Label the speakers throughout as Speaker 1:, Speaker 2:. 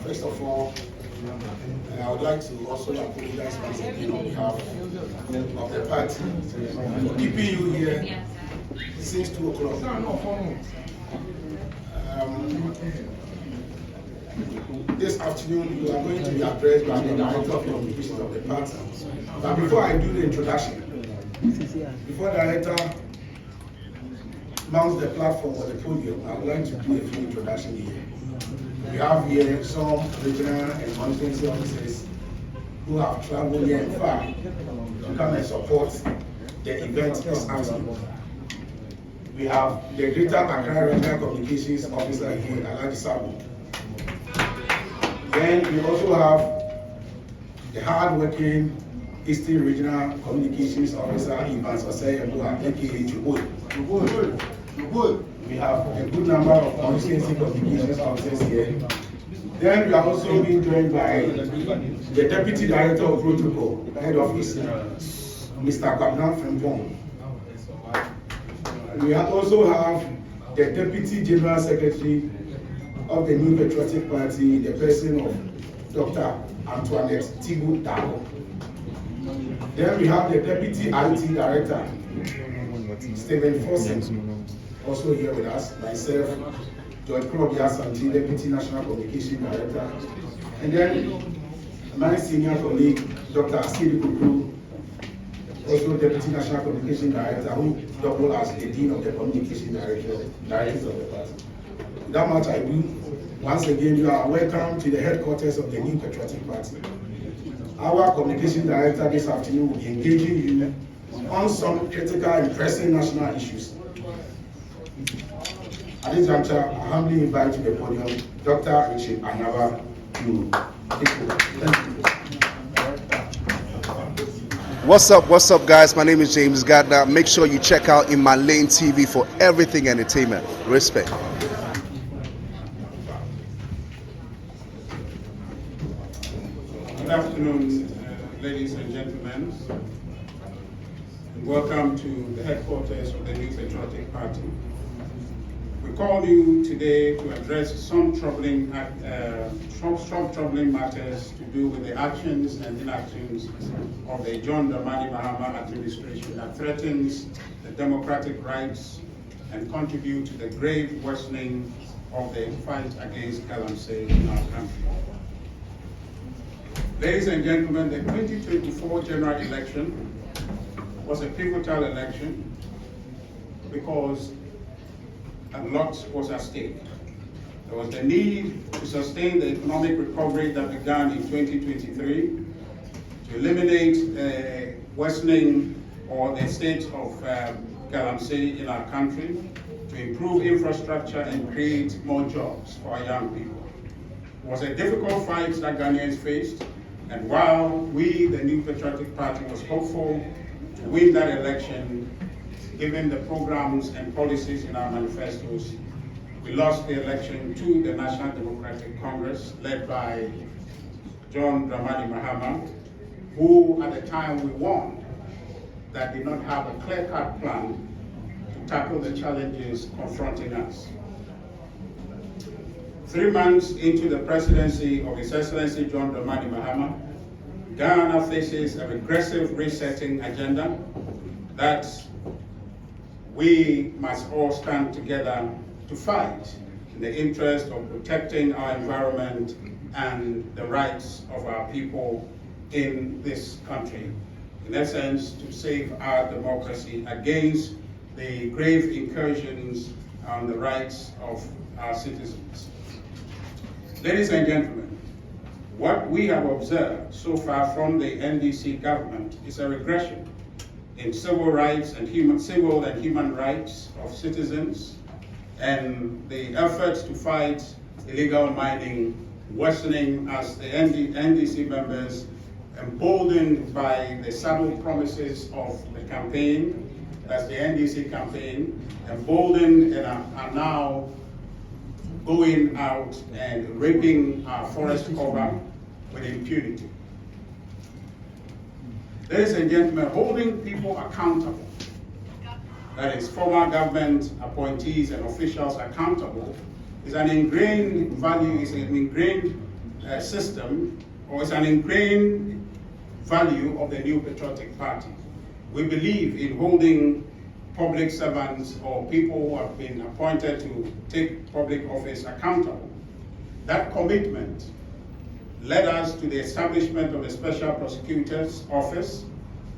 Speaker 1: First of all, I would like to also apologize once again on behalf of the party for keeping you here since 2 o'clock. This afternoon, you are going to be addressed by the Director of Communications of the party. But before I do the introduction, before the Director mounts the platform or the podium, I would like to do a few introductions here. We have here some regional and constituency officers who have traveled near and far to come and support the event this afternoon. We have the Greater Accra Regional Communications Officer here, Alhaji Sabu. Then we also have the hard-working Eastern Regional Communications Officer, Ivan Soseyebua, aka Chubul. We have a good number of constituency communications officers here. Then we are also being joined by the Deputy Director of Protocol, Head Office, Mr. Kwabna Frimpong. We also have the Deputy General Secretary of the New Patriotic Party, the person of Dr. Antoinette Tibu Dago. Then we have the Deputy IT Director, Stephen Fossen, also here with us, myself, George Krobia Sanji, Deputy National Communication Director, and then my senior colleague, Dr. Askiri Kukru, also Deputy National Communication Director, who double as the Dean of the Communication Director of the party. Without much ado, once again, you are welcome to the headquarters of the New Patriotic Party. Our Communication Director this afternoon will be engaging you on some critical and pressing national issues. At this juncture, I humbly invite to the podium Dr. Richard Anyaba to take over. Thank you.
Speaker 2: What's up, guys? My name is James Gardner. Make sure you check out In My Lane TV for everything entertainment. Respect.
Speaker 3: Good afternoon, ladies and gentlemen. Welcome to the headquarters of the New Patriotic Party. We called you today to address some troubling matters to do with the actions and inactions of the John Dramani Mahama administration that threatens the democratic rights and contribute to the grave worsening of the fight against galamzy in our country. Ladies and gentlemen, the 2024 general election was a pivotal election because a lot was at stake. There was the need to sustain the economic recovery that began in 2023, to eliminate the worsening or the state of galamzy in our country, to improve infrastructure and create more jobs for our young people. It was a difficult fight that Ghanaians faced, and while we, the New Patriotic Party, was hopeful to win that election, given the programs and policies in our manifestos, we lost the election to the National Democratic Congress, led by John Dramani Mahama, who at the time we won, that did not have a clear-cut plan to tackle the challenges confronting us. 3 months into the presidency of His Excellency John Dramani Mahama, Ghana faces a regressive resetting agenda that we must all stand together to fight in the interest of protecting our environment and the rights of our people in this country. In essence, to save our democracy against the grave incursions on the rights of our citizens. Ladies and gentlemen, what we have observed so far from the NDC government is a regression in civil rights and human rights of citizens, and the efforts to fight illegal mining worsening as the NDC members, emboldened by the subtle promises of the campaign, that's the NDC campaign, emboldened and are now going out and raping our forest cover with impunity. Ladies and gentlemen, holding people accountable, that is former government appointees and officials accountable, is an ingrained value, is an ingrained system, or it's an ingrained value of the New Patriotic Party. We believe in holding public servants or people who have been appointed to take public office accountable. That commitment led us to the establishment of the Special Prosecutor's Office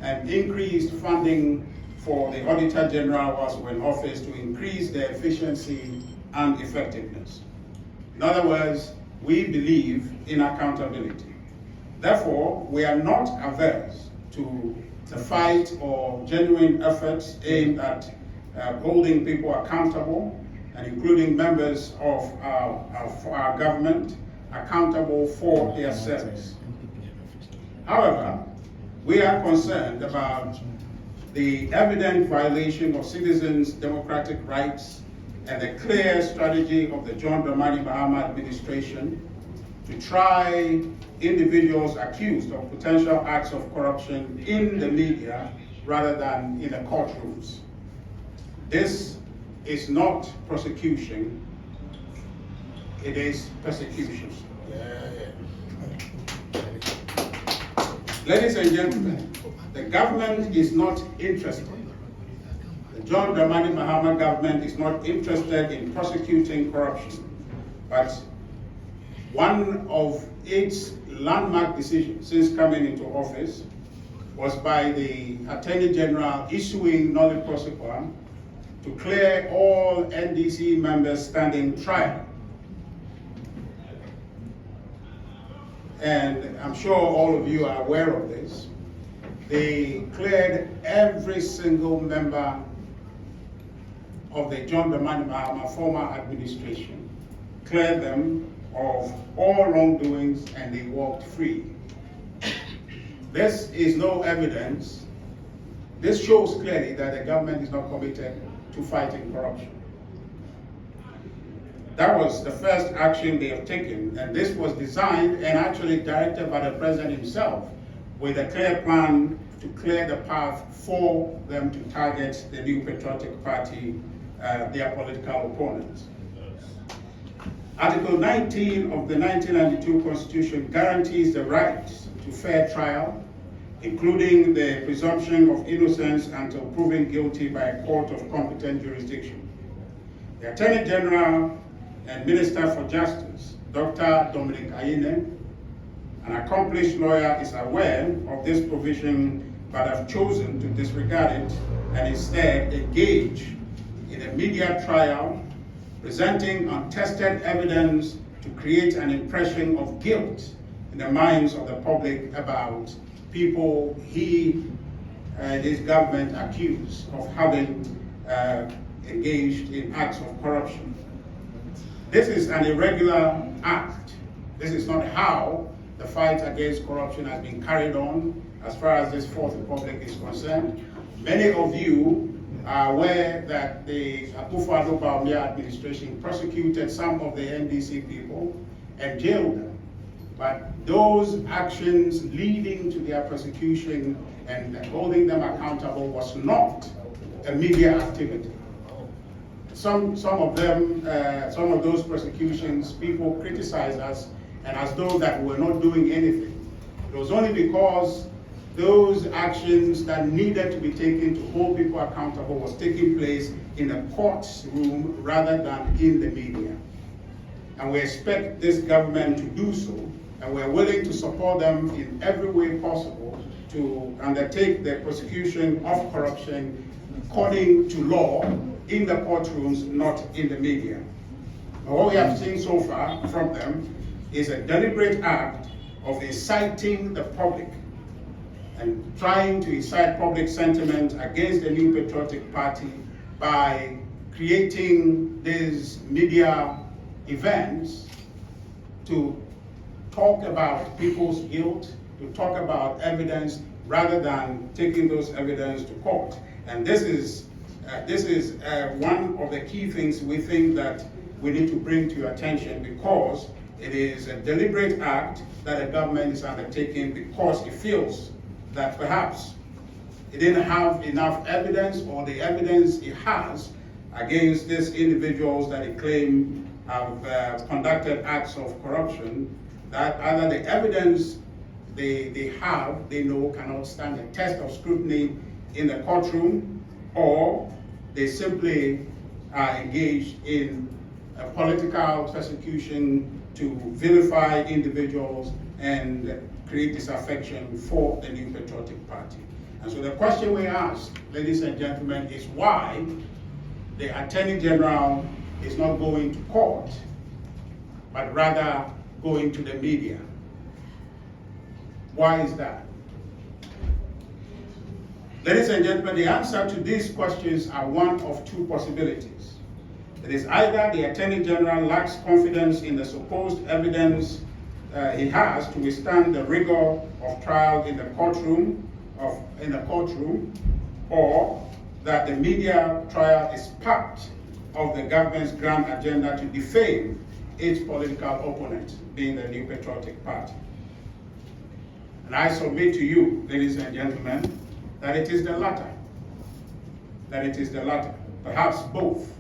Speaker 3: and increased funding for the Auditor General whilst we were in office to increase their efficiency and effectiveness. In other words, we believe in accountability. Therefore, we are not averse to the fight or genuine efforts aimed at holding people accountable and including members of our government accountable for their service. However, we are concerned about the evident violation of citizens' democratic rights and the clear strategy of the John Dramani Mahama administration to try individuals accused of potential acts of corruption in the media rather than in the courtrooms. This is not prosecution, it is persecution. Ladies and gentlemen, the government is not interested. The John Dramani Mahama government is not interested in prosecuting corruption, but one of its landmark decisions since coming into office was by the Attorney General issuing nolle prosequi to clear all NDC members standing trial. And I'm sure all of you are aware of this. They cleared every single member of the John Dramani Mahama former administration, cleared them of all wrongdoings, and they walked free. This is no evidence. This shows clearly that the government is not committed to fighting corruption. That was the first action they have taken, and this was designed and actually directed by the president himself with a clear plan to clear the path for them to target the New Patriotic Party, their political opponents. Article 19 of the 1992 Constitution guarantees the right to fair trial, including the presumption of innocence until proven guilty by a court of competent jurisdiction. The Attorney General and Minister for Justice, Dr. Dominic Ayine, an accomplished lawyer, is aware of this provision but have chosen to disregard it and instead engage in a media trial presenting untested evidence to create an impression of guilt in the minds of the public about people he and his government accused of having engaged in acts of corruption. This is an irregular act. This is not how the fight against corruption has been carried on as far as this Fourth Republic is concerned. Many of you are aware that the Akufo-Addo Bawumia administration prosecuted some of the NDC people and jailed them. But those actions leading to their prosecution and holding them accountable was not a media activity. Some of those prosecutions, people criticize us and as though that we were not doing anything. It was only because those actions that needed to be taken to hold people accountable was taking place in a courtroom rather than in the media. And we expect this government to do so, and we're willing to support them in every way possible to undertake the prosecution of corruption according to law in the courtrooms, not in the media. But what we have seen so far from them is a deliberate act of inciting the public and trying to incite public sentiment against the New Patriotic Party by creating these media events to talk about people's guilt, to talk about evidence, rather than taking those evidence to court. And this is one of the key things we think that we need to bring to your attention, because it is a deliberate act that the government is undertaking because it feels that perhaps it didn't have enough evidence, or the evidence it has against these individuals that it claimed have conducted acts of corruption that either the evidence they have, they know cannot stand the test of scrutiny in the courtroom, or they simply are engaged in a political persecution to vilify individuals and create disaffection for the New Patriotic Party. And so the question we ask, ladies and gentlemen, is why the Attorney General is not going to court, but rather going to the media. Why is that? Ladies and gentlemen, the answer to these questions are one of two possibilities. It is either the Attorney General lacks confidence in the supposed evidence he has to withstand the rigor of trial in the courtroom, or that the media trial is part of the government's grand agenda to defame its political opponent, being the New Patriotic Party. And I submit to you, ladies and gentlemen, that it is the latter. That it is the latter, perhaps both.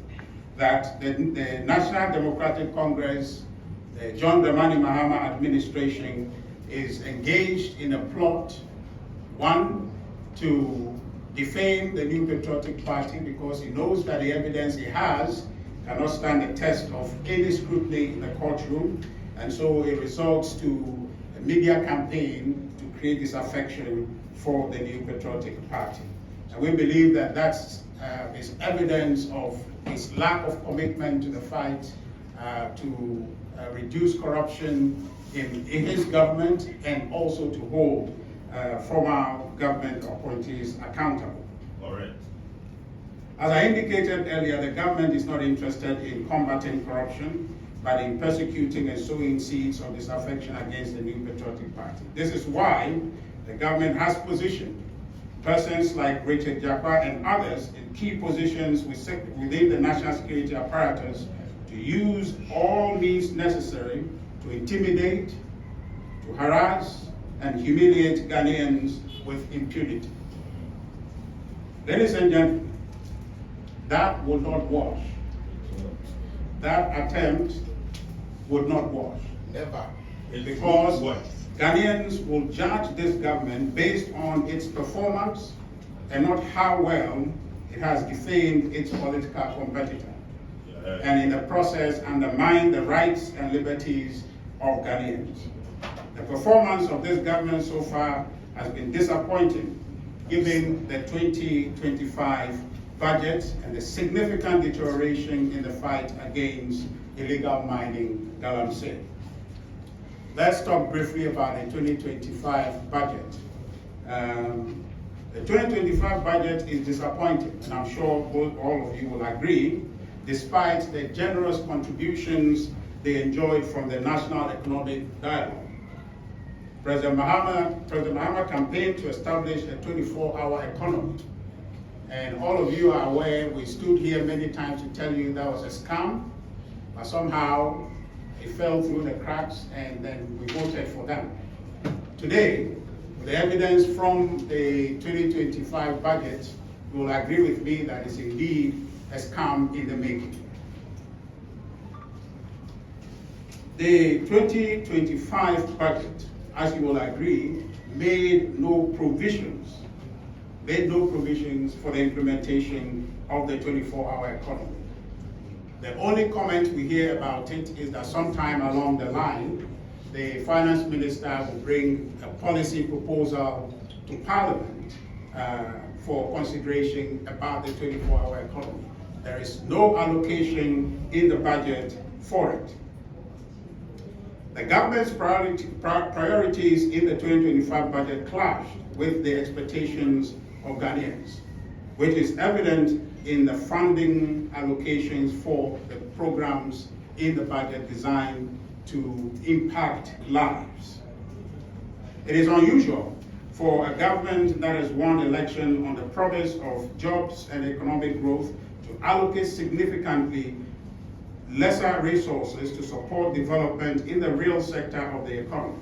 Speaker 3: That the National Democratic Congress, the John Mahama administration is engaged in a plot, one, to defame the New Patriotic Party because he knows that the evidence he has cannot stand the test of any scrutiny in the courtroom, and so it results to a media campaign to create disaffection for the New Patriotic Party. And we believe that that's is evidence of his lack of commitment to the fight to reduce corruption in his government, and also to hold former government appointees accountable.
Speaker 4: All right.
Speaker 3: As I indicated earlier, the government is not interested in combating corruption, but in persecuting and sowing seeds of disaffection against the New Patriotic Party. This is why the government has positioned persons like Richard Japa and others in key positions within the national security apparatus to use all means necessary to intimidate, to harass, and humiliate Ghanaians with impunity. Ladies and gentlemen, that would not wash. That attempt would not wash.
Speaker 1: Never.
Speaker 3: Because Ghanaians will judge this government based on its performance and not how well it has defamed its political competitor, and in the process undermine the rights and liberties of Ghanaians. The performance of this government so far has been disappointing, given the 2025 budget and the significant deterioration in the fight against illegal mining, galamzy. Let's talk briefly about the 2025 budget. The 2025 budget is disappointing, and I'm sure all of you will agree, despite the generous contributions they enjoyed from the National Economic Dialogue. President Mahama campaigned to establish a 24-hour economy. And all of you are aware, we stood here many times to tell you that was a scam, but somehow it fell through the cracks, and then we voted for them. Today, with the evidence from the 2025 budget, you will agree with me that it's indeed a scam in the making. The 2025 budget, as you will agree, made no provisions for the implementation of the 24-hour economy. The only comment we hear about it is that sometime along the line, the finance minister will bring a policy proposal to Parliament for consideration about the 24-hour economy. There is no allocation in the budget for it. The government's priorities in the 2025 budget clashed with the expectations of Ghanaians, which is evident in the funding allocations for the programs in the budget designed to impact lives. It is unusual for a government that has won election on the promise of jobs and economic growth to allocate significantly lesser resources to support development in the real sector of the economy.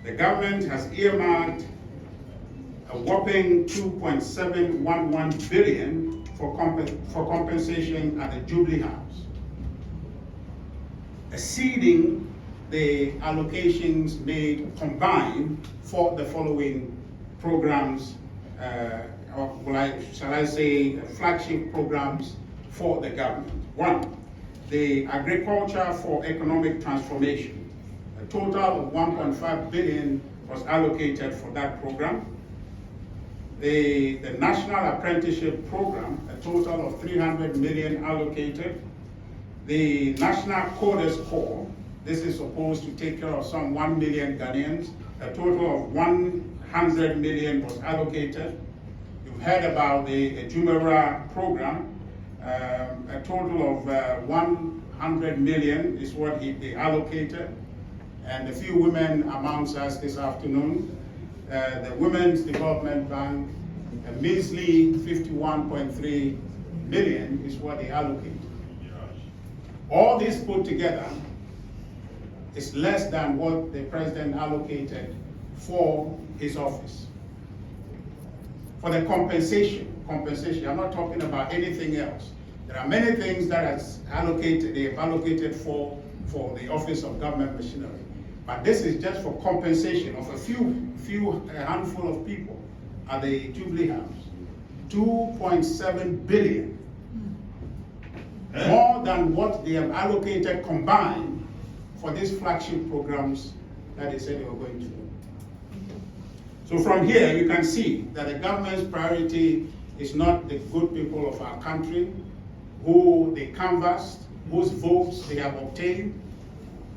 Speaker 3: The government has earmarked a whopping $2.711 billion for compensation at the Jubilee House, exceeding the allocations made combined for the following programs, or shall I say, flagship programs for the government. One, the Agriculture for Economic Transformation. A total of 1.5 billion was allocated for that program. The National Apprenticeship Program, a total of 300 million allocated. The National Coders Corps, this is supposed to take care of some 1 million Ghanaians. A total of 100 million was allocated. You've heard about the Jumera program. A total of 100 million is what they allocated. And a few women amongst us this afternoon. The Women's Development Bank, a measly 51.3 million is what they allocated. All this put together is less than what the president allocated for his office. For the compensation, I'm not talking about anything else. There are many things that they've allocated for the Office of Government Machinery. But this is just for compensation of a handful of people at the Jubilee House. 2.7 billion. More than what they have allocated combined for these flagship programs that they said they were going to do. So from here, you can see that the government's priority is not the good people of our country, who they canvassed, whose votes they have obtained,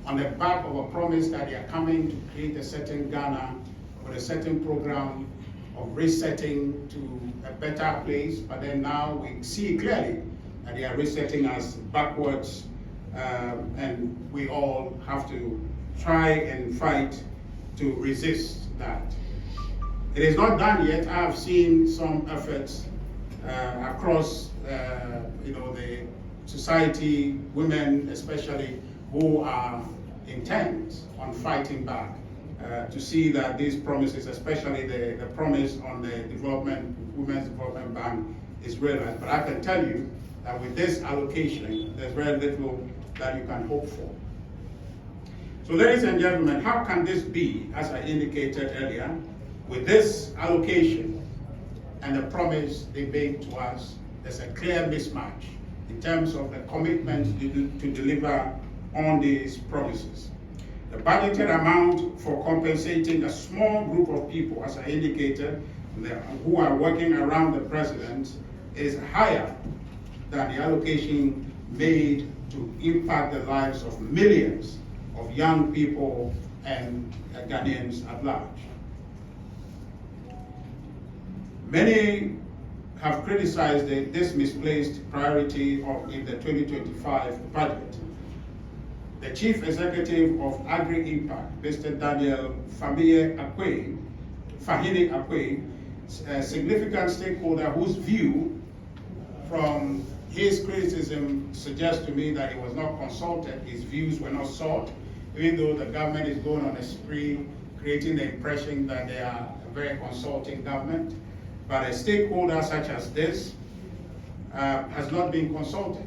Speaker 3: on the back of a promise that they are coming to create a certain Ghana with a certain program of resetting to a better place. But then now we see clearly that they are resetting us backwards, and we all have to try and fight to resist that. It is not done yet. I have seen some efforts across the society, women especially, who are intent on fighting back to see that these promises, especially the promise on the Women's Development Bank, is realized. But I can tell you that with this allocation, there's very little that you can hope for. So ladies and gentlemen, how can this be, as I indicated earlier, with this allocation and the promise they made to us? There's a clear mismatch in terms of the commitment to deliver on these promises. The budgeted amount for compensating a small group of people, as I indicated, who are working around the president, is higher than the allocation made to impact the lives of millions of young people and Ghanaians at large. Many have criticized this misplaced priority in the 2025 budget. The Chief Executive of Agri-Impact, Mr. Daniel Fahini Akwe, a significant stakeholder whose view from his criticism suggests to me that he was not consulted, his views were not sought, even though the government is going on a spree, creating the impression that they are a very consulting government. But a stakeholder such as this has not been consulted.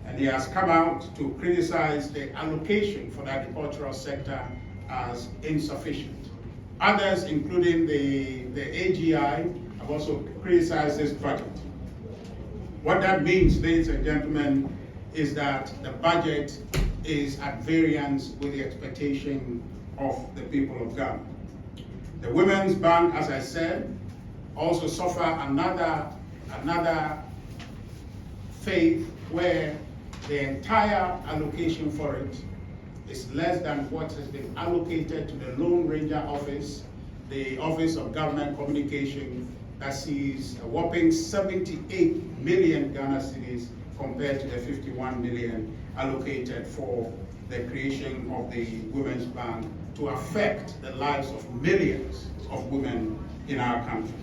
Speaker 3: And he has come out to criticize the allocation for the agricultural sector as insufficient. Others, including the AGI, have also criticized this budget. What that means, ladies and gentlemen, is that the budget is at variance with the expectation of the people of Ghana. The Women's Bank, as I said, also suffer another faith where the entire allocation for it is less than what has been allocated to the Lone Ranger Office, the Office of Government Communication, that sees a whopping 78 million Ghana cedis compared to the 51 million allocated for the creation of the Women's Bank to affect the lives of millions of women in our country.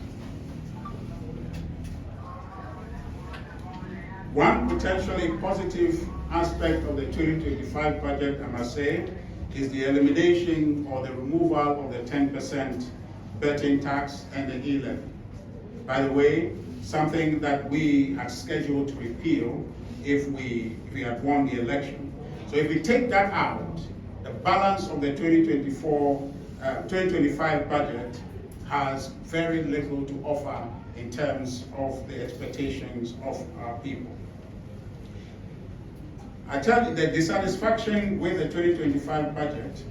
Speaker 3: One potentially positive aspect of the 2025 budget, I must say, is the elimination or the removal of the 10% betting tax and the e-levy. By the way, something that we had scheduled to repeal if we had won the election. So if we take that out, the balance of the 2025 budget has very little to offer in terms of the expectations of our people. I tell you, the dissatisfaction with the 2025 budget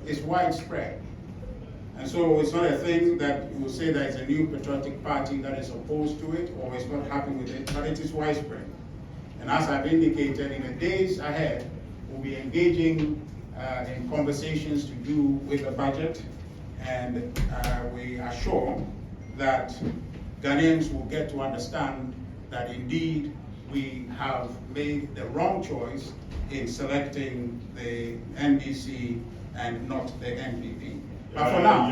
Speaker 3: is widespread. And so it's not a thing that you will say there is a new patriotic party that is opposed to it or is not happy with it, but it is widespread. And as I've indicated, in the days ahead, we'll be engaging in conversations to do with the budget, and we are sure that Ghanaians will get to understand that indeed we have made the wrong choice in selecting the NDC and not the NPP. But for now,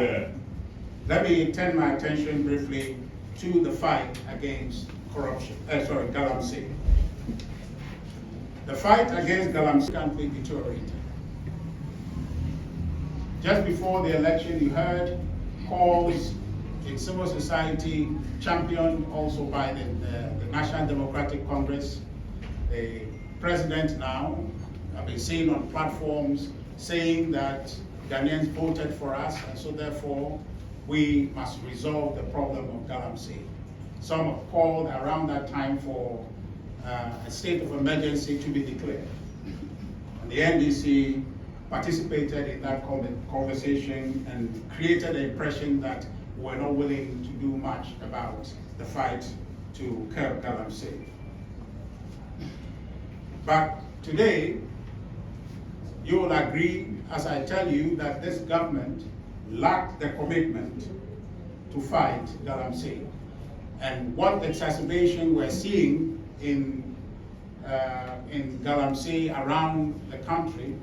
Speaker 3: let me turn my attention briefly to the fight against galamzy. The fight against galamzy can't be deteriorated. Just before the election, you heard calls in civil society, championed also by the National Democratic Congress. The president now have been seen on platforms saying that Ghanaians voted for us, and so therefore we must resolve the problem of galamzy. Some have called around that time for a state of emergency to be declared. And the NDC participated in that conversation and created the impression that we're not willing to do much about the fight to curb galamzy. But today, you will agree, as I tell you, that this government lacked the commitment to fight galamzy. And what exacerbation we're seeing in galamzy around the country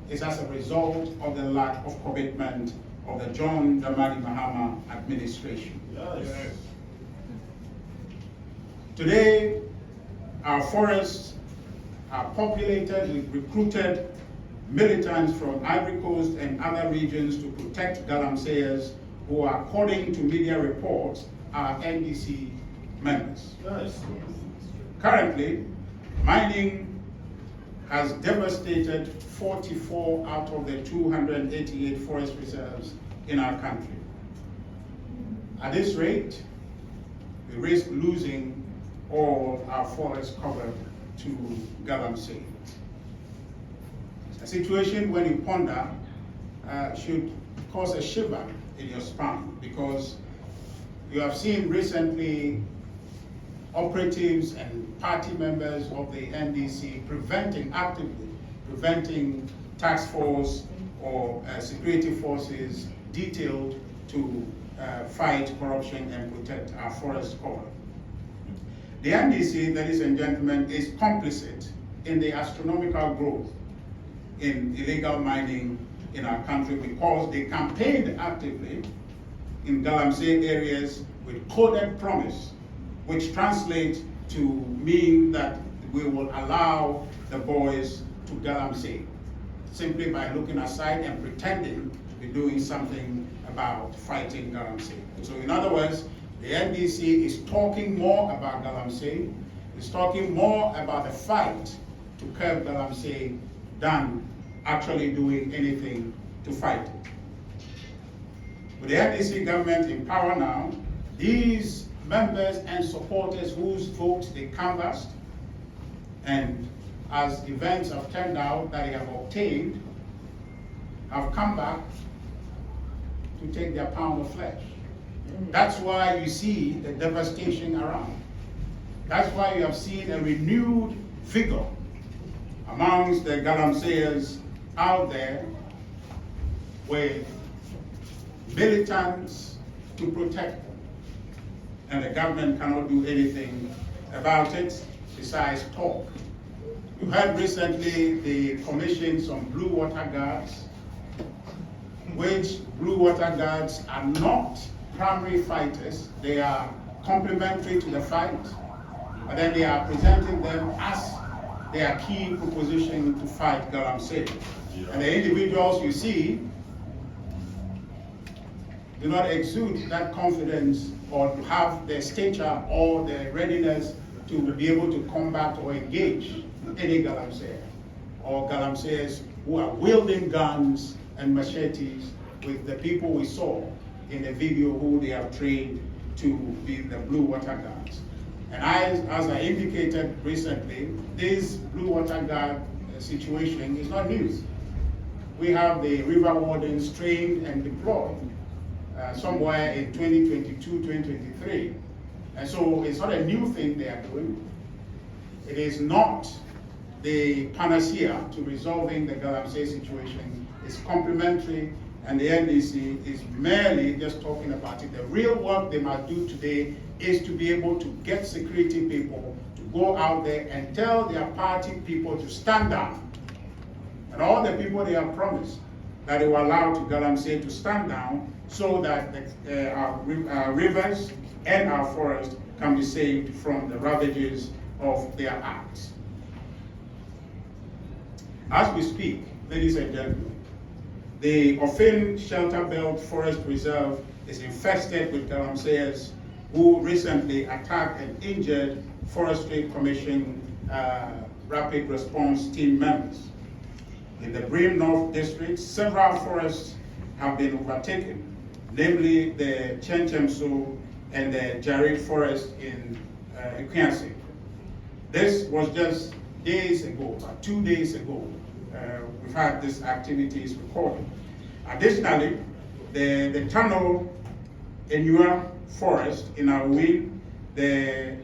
Speaker 3: is as a result of the lack of commitment of the John Mahama administration. Yes. Today, our forests are populated with recruited militants from Ivory Coast and other regions to protect galamzeyers who are, according to media reports, are NDC members. Yes. Currently, mining has devastated 44 out of the 288 forest reserves in our country. At this rate, we risk losing all our forests covered to galamzy. A situation when you ponder should cause a shiver in your spine, because you have seen recently operatives and party members of the NDC actively preventing task force or security forces detailed to fight corruption and protect our forest cover. The NDC, ladies and gentlemen, is complicit in the astronomical growth in illegal mining in our country because they campaigned actively in galamzy areas with coded promise, which translates to mean that we will allow the boys to galamzy simply by looking aside and pretending to be doing something about fighting galamzy. So in other words, the NDC is talking more about galamzy, is talking more about the fight to curb galamzy than actually doing anything to fight it. With the NDC government in power now, these members and supporters whose votes they canvassed, and as events have turned out that they have obtained, have come back to take their pound of flesh. That's why you see the devastation around. That's why you have seen a renewed vigor amongst the galamzeyers out there with militants to protect them. And the government cannot do anything about it besides talk. You heard recently the commissions on blue water guards, which blue water guards are not primary fighters. They are complementary to the fight, but then they are presenting them as their key proposition to fight galamzy. Yeah. And the individuals you see do not exude that confidence or to have the stature or the readiness to be able to combat or engage any galamzeyer or galamzeyers who are wielding guns and machetes with the people we saw in the video who they have trained to be the blue water guards. And as I indicated recently, this blue water guard situation is not news. We have the river wardens trained and deployed somewhere in 2022, 2023. And so it's not a new thing they are doing. It is not the panacea to resolving the galamsey situation. It's complementary, and the NDC is merely just talking about it. The real work they must do today is to be able to get security people to go out there and tell their party people to stand down. And all the people they have promised that they will allow to galamsey to stand down so that our rivers and our forests can be saved from the ravages of their acts. As we speak, ladies and gentlemen, the Ofin Shelter Belt Forest Reserve is infested with galamseyers who recently attacked and injured Forestry Commission Rapid Response Team members. In the Brim North District, several forests have been overtaken, namely the Chenchemso and the Jarid Forest in Ikwiansi. This was just days ago, about 2 days ago. We've had these activities recorded. Additionally, the Tunnel Enua Forest in Awin, the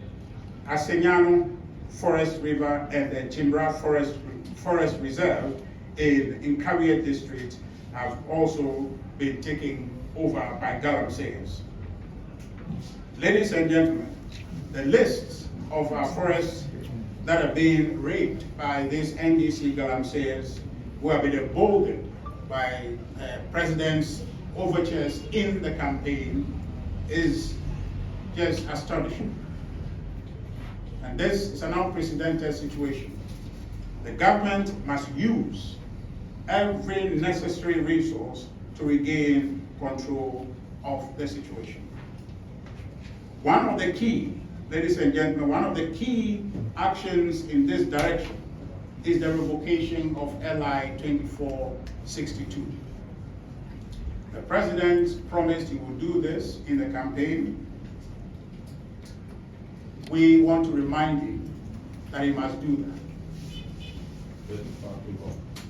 Speaker 3: Asenyano Forest River, and the Chimbra Forest Reserve in Kawiet District have also been taken over by galamseyers. Ladies and gentlemen, the lists of our forests that are being raped by these NDC galamseyers who have been emboldened by President's overtures in the campaign is just astonishing. And this is an unprecedented situation. The government must use every necessary resource to regain control of the situation. One of the key, ladies and gentlemen, one of the key actions in this direction is the revocation of LI 2462. The president promised he would do this in the campaign. We want to remind him that he must do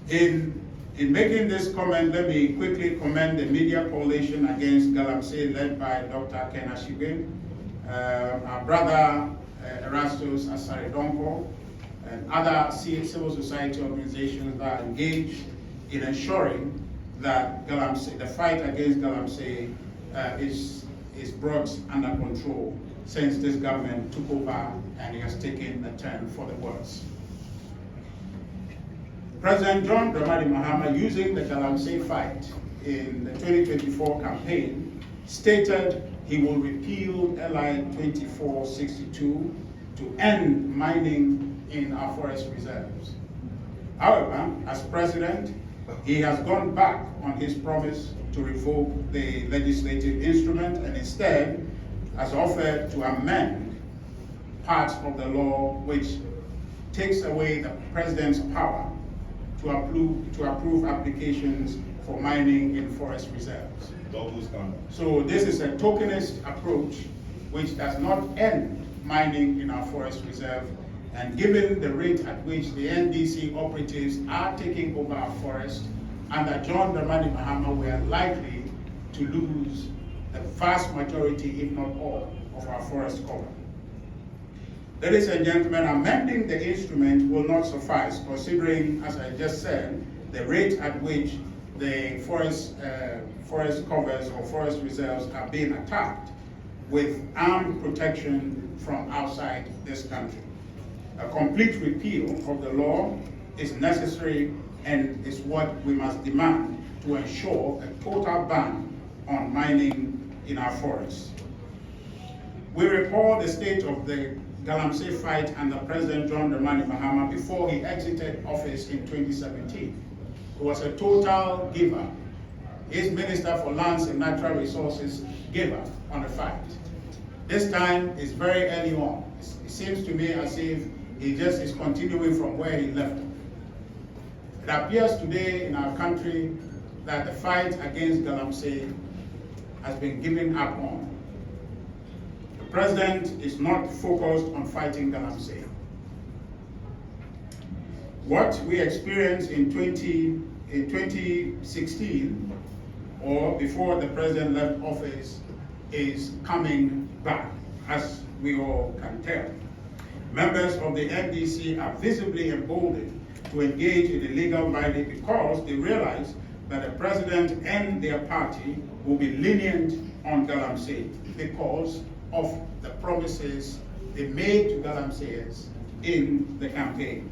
Speaker 3: that. In making this comment, let me quickly commend the Media Coalition Against Galamsey led by Dr. Ken Ashigbe, our brother Erastus Asaredonko, and other civil society organizations that are engaged in ensuring that galamsey, the fight against galamsey is brought under control since this government took over and it has taken a turn for the worse. President John Mahama, using the galamsey fight in the 2024 campaign, stated he will repeal LI 2462 to end mining in our forest reserves. However, as president, he has gone back on his promise to revoke the legislative instrument and instead has offered to amend parts of the law which takes away the president's power to approve applications for mining in forest reserves. So this is a tokenist approach which does not end mining in our forest reserve, and given the rate at which the NDC operatives are taking over our forest, under John Dramani Mahama, we are likely to lose the vast majority, if not all, of our forest cover. Ladies and gentlemen, amending the instrument will not suffice, considering, as I just said, the rate at which the forest covers or forest reserves are being attacked with armed protection from outside this country. A complete repeal of the law is necessary and is what we must demand to ensure a total ban on mining in our forests. We recall the state of the galamsey fight under President John Dramani Mahama before he exited office in 2017. He was a total giver. His Minister for Lands and Natural Resources gave up on the fight. This time is very early on. It seems to me as if he just is continuing from where he left. It appears today in our country that the fight against galamzy has been given up on. The president is not focused on fighting galamzy. What we experienced in 2016, or before the president left office, is coming back, as we all can tell. Members of the NDC are visibly emboldened to engage in illegal violence because they realize that the president and their party will be lenient on galamzy because of the promises they made to galamzyers in the campaign.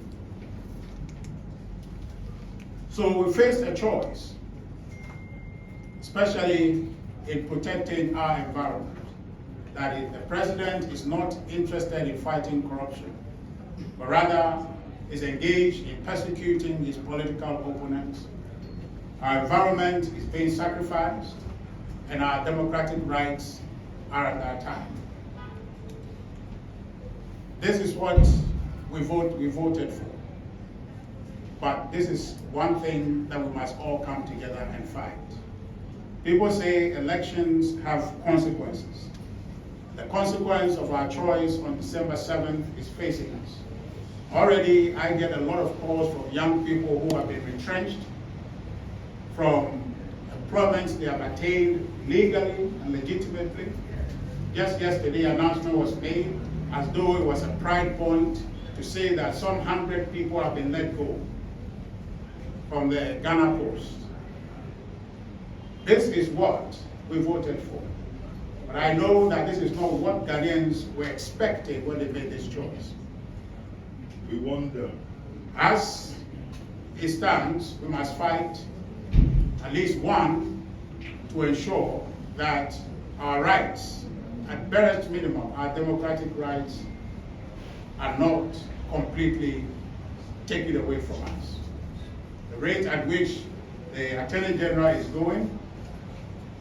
Speaker 3: So we faced a choice, especially in protecting our environment, that if the president is not interested in fighting corruption, but rather is engaged in persecuting his political opponents, our environment is being sacrificed, and our democratic rights are at that time. This is what we voted for. But this is one thing that we must all come together and fight. People say elections have consequences. The consequence of our choice on December 7th is facing us. Already, I get a lot of calls from young people who have been retrenched from employments they have attained legally and legitimately. Just yesterday, an announcement was made as though it was a pride point to say that some 100 people have been let go from the Ghana Post. This is what we voted for. But I know that this is not what Ghanaians were expecting when they made this choice.
Speaker 4: We wonder.
Speaker 3: As it stands, we must fight at least one to ensure that our rights, at barest minimum, our democratic rights, are not completely taken away from us. The rate at which the Attorney General is going,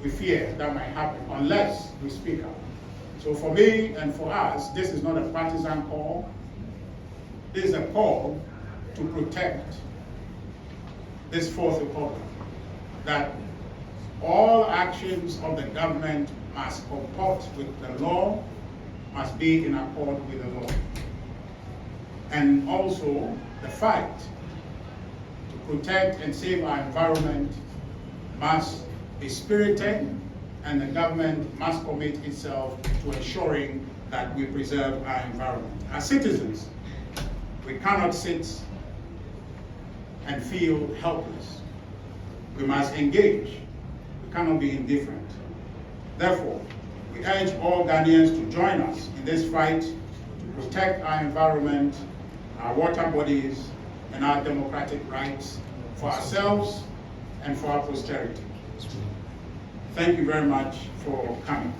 Speaker 3: we fear that might happen unless we speak up. So for me and for us, this is not a partisan call. This is a call to protect this Fourth Republic, that all actions of the government must comport with the law, must be in accord with the law. And also the fight to protect and save our environment must be spirited, and the government must commit itself to ensuring that we preserve our environment. As citizens, we cannot sit and feel helpless. We must engage. We cannot be indifferent. Therefore, we urge all Ghanaians to join us in this fight to protect our environment, our water bodies, and our democratic rights for ourselves and for our posterity. Thank you very much for coming.